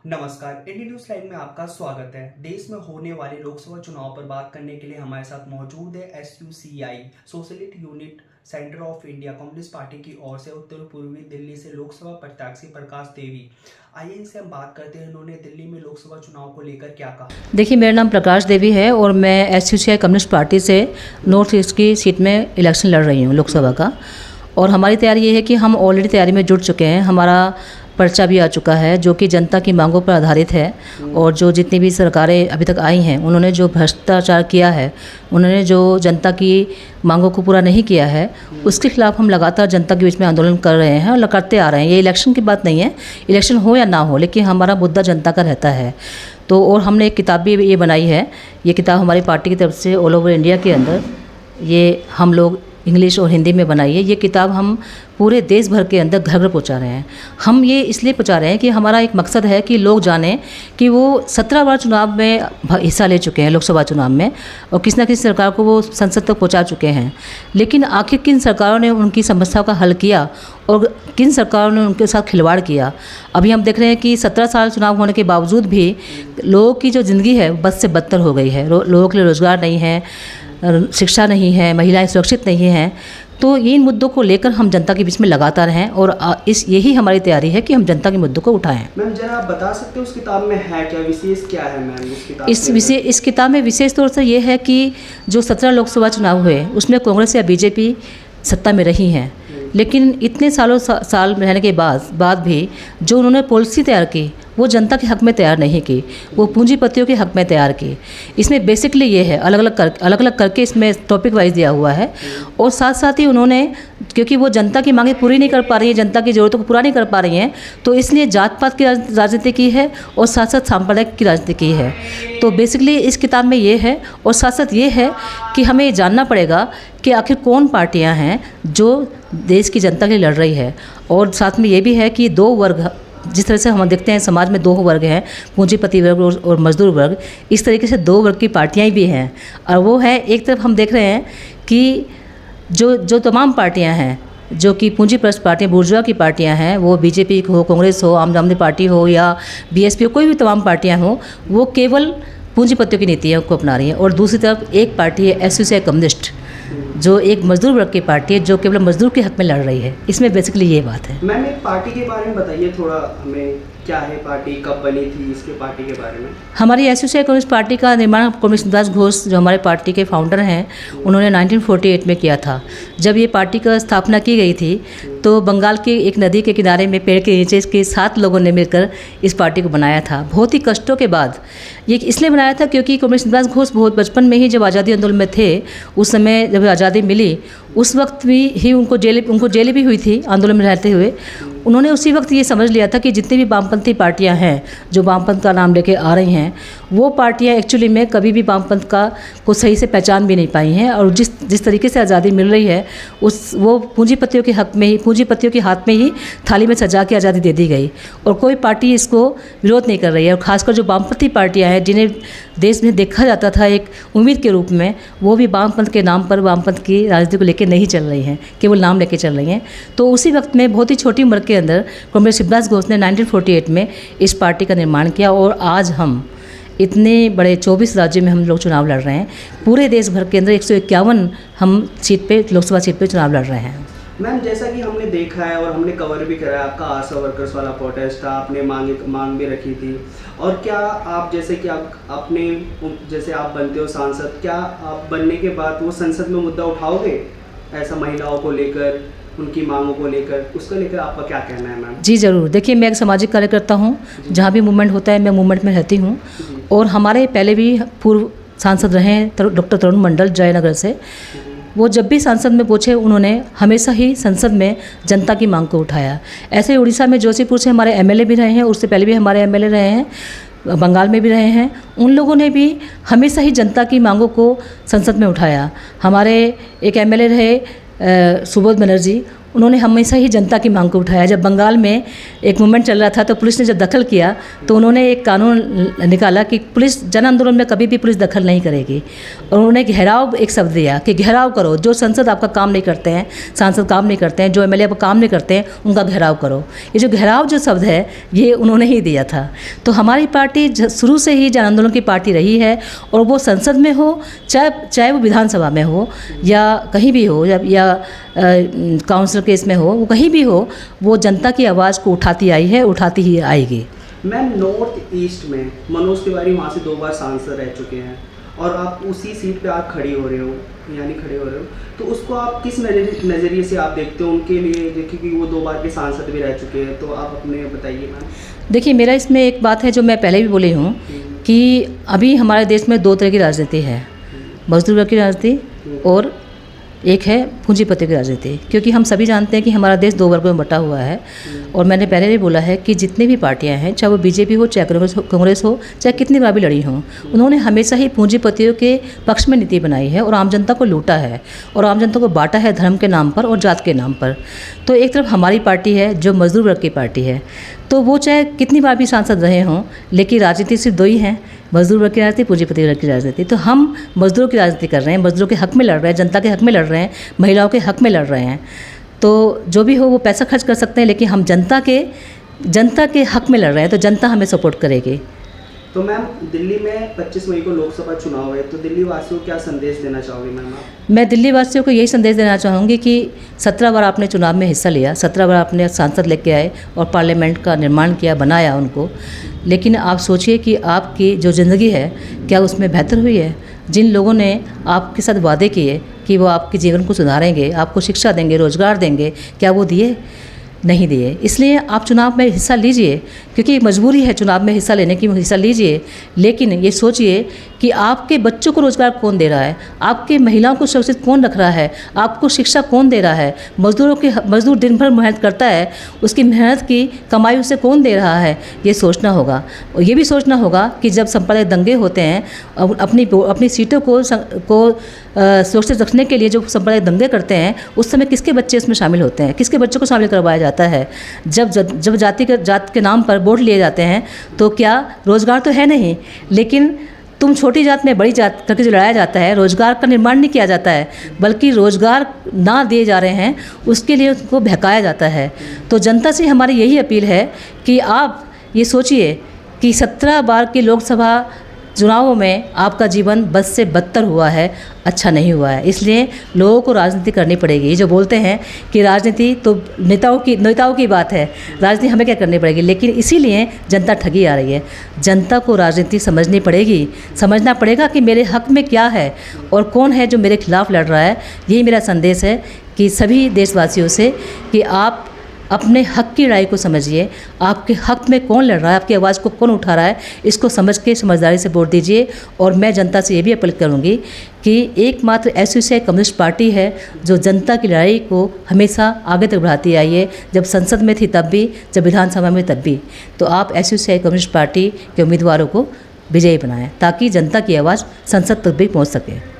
नमस्कार, Indian news live में आपका स्वागत है। देश में होने वाले लोकसभा चुनाव पर बात करने के लिए हमारे साथ मौजूद है SUCI socialist unit centre of India communist party की ओर से उत्तर पूर्वी दिल्ली से लोकसभा प्रत्याशी प्रकाश देवी। आइए इनसे हम बात करते हैं, इन्होंने दिल्ली में लोकसभा चुनाव को लेकर क्या कहा। देखिए, मेरा नाम प्रकाश देवी है और मैं SUCI कम्युनिस्ट पार्टी से नॉर्थ ईस्ट की सीट में इलेक्शन लड़ रही हूँ लोकसभा का। और हमारी तैयारी ये है कि हम ऑलरेडी तैयारी में जुट चुके हैं। हमारा पर्चा भी आ चुका है जो कि जनता की मांगों पर आधारित है। और जो जितनी भी सरकारें अभी तक आई हैं उन्होंने जो भ्रष्टाचार किया है, उन्होंने जो जनता की मांगों को पूरा नहीं किया है, उसके खिलाफ हम लगातार जनता के बीच में आंदोलन कर रहे हैं और करते आ रहे हैं। ये इलेक्शन की बात नहीं है, इलेक्शन हो या ना हो, लेकिन हमारा मुद्दा जनता का रहता है। तो और हमने एक किताब भी ये बनाई है। ये किताब हमारी पार्टी की तरफ से ऑल ओवर इंडिया के अंदर ये हम लोग इंग्लिश और हिंदी में बनाई है। ये किताब हम पूरे देश भर के अंदर घर घर पहुँचा रहे हैं। हम ये इसलिए पहुँचा रहे हैं कि हमारा एक मकसद है कि लोग जानें कि वो 17 बार चुनाव में हिस्सा ले चुके हैं, लोकसभा चुनाव में, और किसी न किसी सरकार को वो संसद तक पहुँचा चुके हैं। लेकिन आखिर किन सरकारों ने उनकी समस्याओं का हल किया और किन सरकारों ने उनके साथ खिलवाड़ किया। अभी हम देख रहे हैं कि 17 साल चुनाव होने के बावजूद भी लोगों की जो ज़िंदगी है बद से बदतर हो गई है। लोगों के लिए रोज़गार नहीं है, शिक्षा नहीं है, महिलाएं सुरक्षित नहीं हैं। तो इन मुद्दों को लेकर हम जनता के बीच में लगातार हैं और यही हमारी तैयारी है कि हम जनता के मुद्दों को उठाएं। मैम, जरा आप बता सकते हो उस किताब में है क्या, विशेष क्या है मैम उस किताब? इस किताब में विशेष तौर से ये है कि जो 17 लोकसभा चुनाव हुए उसमें कांग्रेस या BJP सत्ता में रही हैं, लेकिन इतने साल रहने के बाद भी जो उन्होंने पॉलिसी तैयार की वो जनता के हक में तैयार नहीं की, वो पूंजीपतियों के हक में तैयार की। इसमें बेसिकली ये है, अलग अलग करके इसमें टॉपिक वाइज दिया हुआ है। और साथ साथ ही उन्होंने, क्योंकि वो जनता की मांगें पूरी नहीं कर पा रही हैं, जनता की ज़रूरतों को पूरा नहीं कर पा रही हैं, तो इसलिए जात पात की राजनीति की है और साथ साथ सांप्रदायिक की राजनीति की है। तो बेसिकली इस किताब में ये है। और साथ साथ ये है कि हमें ये जानना पड़ेगा कि आखिर कौन पार्टियां हैं जो देश की जनता के लिए लड़ रही है। और साथ में ये भी है कि 2 वर्ग, जिस तरह से हम देखते हैं समाज में 2 वर्ग हैं, पूंजीपति वर्ग और मजदूर वर्ग, इस तरीके से 2 वर्ग की पार्टियां भी हैं। और वो है, एक तरफ हम देख रहे हैं कि जो तमाम पार्टियां हैं जो कि पूंजीपरस्त पार्टियां, बुर्जुआ की पार्टियां हैं, वो BJP हो, कांग्रेस हो, आम आदमी पार्टी हो या BSP हो, कोई भी तमाम पार्टियां हो, वो केवल पूंजीपतियों की नीतियों को अपना रही हैं। और दूसरी तरफ एक पार्टी है SUCI कम्युनिस्ट, जो एक मजदूर वर्ग की पार्टी है, जो केवल मजदूर के हक में लड़ रही है। इसमें बेसिकली ये बात है। मैम, एक पार्टी के बारे में बताइए थोड़ा हमें, क्या है पार्टी, कब बनी थी, इसके पार्टी के बारे में। हमारी SUCI कम्युनिस्ट पार्टी का निर्माण कॉमरेड दास घोष, जो हमारे पार्टी के फाउंडर हैं, उन्होंने 1948 में किया था। जब ये पार्टी का स्थापना की गई थी तो बंगाल की एक नदी के किनारे में पेड़ के नीचे इसके 7 लोगों ने मिलकर इस पार्टी को बनाया था, बहुत ही कष्टों के बाद। ये इसलिए बनाया था क्योंकि कॉमरेड दास घोष बहुत बचपन में ही, जब आज़ादी आंदोलन में थे, उस समय जब आज़ादी मिली उस वक्त भी ही उनको जेल भी हुई थी आंदोलन में रहते हुए। उन्होंने उसी वक्त ये समझ लिया था कि जितनी भी वामपंथी पार्टियां हैं जो वामपंथ का नाम लेके आ रही हैं, वो पार्टियां एक्चुअली में कभी भी वामपंथ को सही से पहचान भी नहीं पाई हैं। और जिस तरीके से आज़ादी मिल रही है वो पूंजीपतियों के हक में ही, पूंजीपतियों के हाथ में ही थाली में सजा के आज़ादी दे दी गई और कोई पार्टी इसको विरोध नहीं कर रही है। और खासकर जो वामपंथी पार्टियाँ हैं जिन्हें देश में देखा जाता था एक उम्मीद के रूप में, वो भी वामपंथ के नाम पर वामपंथ की राजनीति को लेकर नहीं चल रही हैं, केवल नाम लेके चल रही हैं। तो उसी वक्त में बहुत ही छोटी उम्र के अंदर कॉमरेड शिवदास घोष ने 1948 में इस पार्टी का निर्माण किया। और आज हम इतने बड़े 24 राज्यों में हम लोग चुनाव लड़ रहे हैं। पूरे देश भर के अंदर 151 हम लोकसभा सीट पे चुनाव लड़ रहे हैं। मैम, जैसा कि हमने देखा है और हमने कवर भी करा है, आपका आशा वर्कर्स वाला प्रोटेस्ट था, आपने मांग भी रखी थी। और क्या आप, जैसे कि जैसे आप बनते हो सांसद, क्या आप बनने के बाद वो संसद में मुद्दा उठाओगे ऐसा, महिलाओं को लेकर, उनकी मांगों को लेकर, उसको लेकर आपका क्या कहना है मैम? जी ज़रूर। देखिए, मैं एक सामाजिक कार्यकर्ता हूँ, जहाँ भी मूवमेंट होता है मैं मूवमेंट में रहती हूँ। और हमारे पहले भी पूर्व सांसद रहे हैं डॉक्टर तरुण मंडल जयनगर से। वो जब भी सांसद में पूछे उन्होंने हमेशा ही संसद में जनता की मांग को उठाया। ऐसे उड़ीसा में जोशीपुर से हमारे MLA भी रहे हैं, उससे पहले भी हमारे MLA रहे हैं, बंगाल में भी रहे हैं। उन लोगों ने भी हमेशा ही जनता की मांगों को संसद में उठाया। हमारे एक MLA रहे सुबोध बनर्जी, उन्होंने हमेशा ही जनता की मांग को उठाया। जब बंगाल में एक मूवमेंट चल रहा था तो पुलिस ने जब दखल किया तो उन्होंने एक कानून निकाला कि पुलिस जन आंदोलन में कभी भी पुलिस दखल नहीं करेगी। और उन्होंने घेराव एक शब्द दिया कि घेराव करो, जो संसद आपका काम नहीं करते हैं, सांसद काम नहीं करते हैं, जो एमएलए आपका काम नहीं करते हैं, उनका घेराव करो। ये जो घेराव जो शब्द है ये उन्होंने ही दिया था। तो हमारी पार्टी शुरू से ही जन आंदोलन की पार्टी रही है, और वो संसद में हो चाहे वो विधानसभा में हो या कहीं भी हो, या काउंसिल केस में हो, वो कहीं भी हो, वो जनता की आवाज़ को उठाती आई है, उठाती ही आएगी। मैम, नॉर्थ ईस्ट में मनोज तिवारी वहाँ से 2 बार सांसद रह चुके हैं और आप उसी सीट पे आप खड़े हो रहे हो, तो उसको आप किस नज़रिए से आप देखते हो उनके लिए, देखिए कि वो 2 बार के सांसद भी रह चुके हैं, तो आप अपने बताइए मैम। देखिए, मेरा इसमें एक बात है जो मैं पहले भी बोली हूँ कि अभी हमारे देश में 2 तरह की राजनीति है, मजदूर वर्ग की राजनीति और एक है पूंजीपति की राजनीति। क्योंकि हम सभी जानते हैं कि हमारा देश 2 वर्गों में बटा हुआ है, और मैंने पहले भी बोला है कि जितनी भी पार्टियां हैं, चाहे वो बीजेपी हो, चाहे कांग्रेस हो, चाहे कितनी बार भी लड़ी हों, उन्होंने हमेशा ही पूंजीपतियों के पक्ष में नीति बनाई है और आम जनता को लूटा है और आम जनता को बांटा है धर्म के नाम पर और जात के नाम पर। तो एक तरफ हमारी पार्टी है जो मजदूर वर्ग की पार्टी है, तो वो चाहे कितनी बार भी सांसद रहे हों, लेकिन राजनीति सिर्फ 2 ही हैं, मजदूर वर्ग की राजनीति, पूंजीपति वर्ग की राजनीति। तो हम मजदूरों की राजनीति कर रहे हैं, मजदूरों के हक में लड़ रहे हैं, जनता के हक में लड़ रहे हैं, महिलाओं के हक में लड़ रहे हैं। तो जो भी हो वो पैसा खर्च कर सकते हैं, लेकिन हम जनता के हक में लड़ रहे हैं, तो जनता हमें सपोर्ट करेगी। तो मैम, दिल्ली में 25 मई को लोकसभा चुनाव है, तो दिल्ली वासियों को क्या संदेश देना चाहोगे मैम आप? मैं दिल्ली वासियों को यही संदेश देना चाहूँगी कि 17 बार आपने चुनाव में हिस्सा लिया, 17 बार आपने सांसद लेके आए और पार्लियामेंट का निर्माण किया, बनाया उनको, लेकिन आप सोचिए कि आपकी जो ज़िंदगी है क्या उसमें बेहतर हुई है? जिन लोगों ने आपके साथ वादे किए कि वो आपके जीवन को सुधारेंगे, आपको शिक्षा देंगे, रोज़गार देंगे, क्या वो दिए? नहीं दिए। इसलिए आप चुनाव में हिस्सा लीजिए, क्योंकि मजबूरी है चुनाव में हिस्सा लेने की, हिस्सा लीजिए, लेकिन ये सोचिए कि आपके बच्चों को रोज़गार कौन दे रहा है, आपके महिलाओं को सुरक्षित कौन रख रहा है, आपको शिक्षा कौन दे रहा है, मजदूर दिन भर मेहनत करता है, उसकी मेहनत की कमाई उसे कौन दे रहा है, ये सोचना होगा। और ये भी सोचना होगा कि जब सांप्रदायिक दंगे होते हैं, अपनी सीटों को सुरक्षित रखने के लिए जो सांप्रदायिक दंगे करते हैं, उस समय किसके बच्चे इसमें शामिल होते हैं, किसके बच्चों को शामिल करवाया जाता है? जब जात के नाम पर वोट लिए जाते हैं, तो क्या रोज़गार तो है नहीं, लेकिन तुम छोटी जात में बड़ी जात करके जो लड़ाया जाता है, रोज़गार का निर्माण नहीं किया जाता है, बल्कि रोज़गार ना दिए जा रहे हैं उसके लिए उसको बहकाया जाता है। तो जनता से हमारी यही अपील है कि आप ये सोचिए कि 17 बार की लोकसभा चुनावों में आपका जीवन बद से बदतर हुआ है, अच्छा नहीं हुआ है। इसलिए लोगों को राजनीति करनी पड़ेगी। जो बोलते हैं कि राजनीति तो नेताओं की बात है, राजनीति हमें क्या करनी पड़ेगी, लेकिन इसीलिए जनता ठगी आ रही है। जनता को राजनीति समझनी पड़ेगी, समझना पड़ेगा कि मेरे हक में क्या है और कौन है जो मेरे खिलाफ लड़ रहा है। यही मेरा संदेश है कि सभी देशवासियों से कि आप अपने हक की लड़ाई को समझिए, आपके हक में कौन लड़ रहा है, आपकी आवाज़ को कौन उठा रहा है, इसको समझ के समझदारी से वोट दीजिए। और मैं जनता से ये भी अपील करूँगी कि एकमात्र एसयूसीआई कम्युनिस्ट पार्टी है जो जनता की लड़ाई को हमेशा आगे तक बढ़ाती आई है, जब संसद में थी तब भी, जब विधानसभा में तब भी। तो आप एसयूसीआई कम्युनिस्ट पार्टी के उम्मीदवारों को विजयी बनाएं ताकि जनता की आवाज़ संसद तक भी पहुँच सके।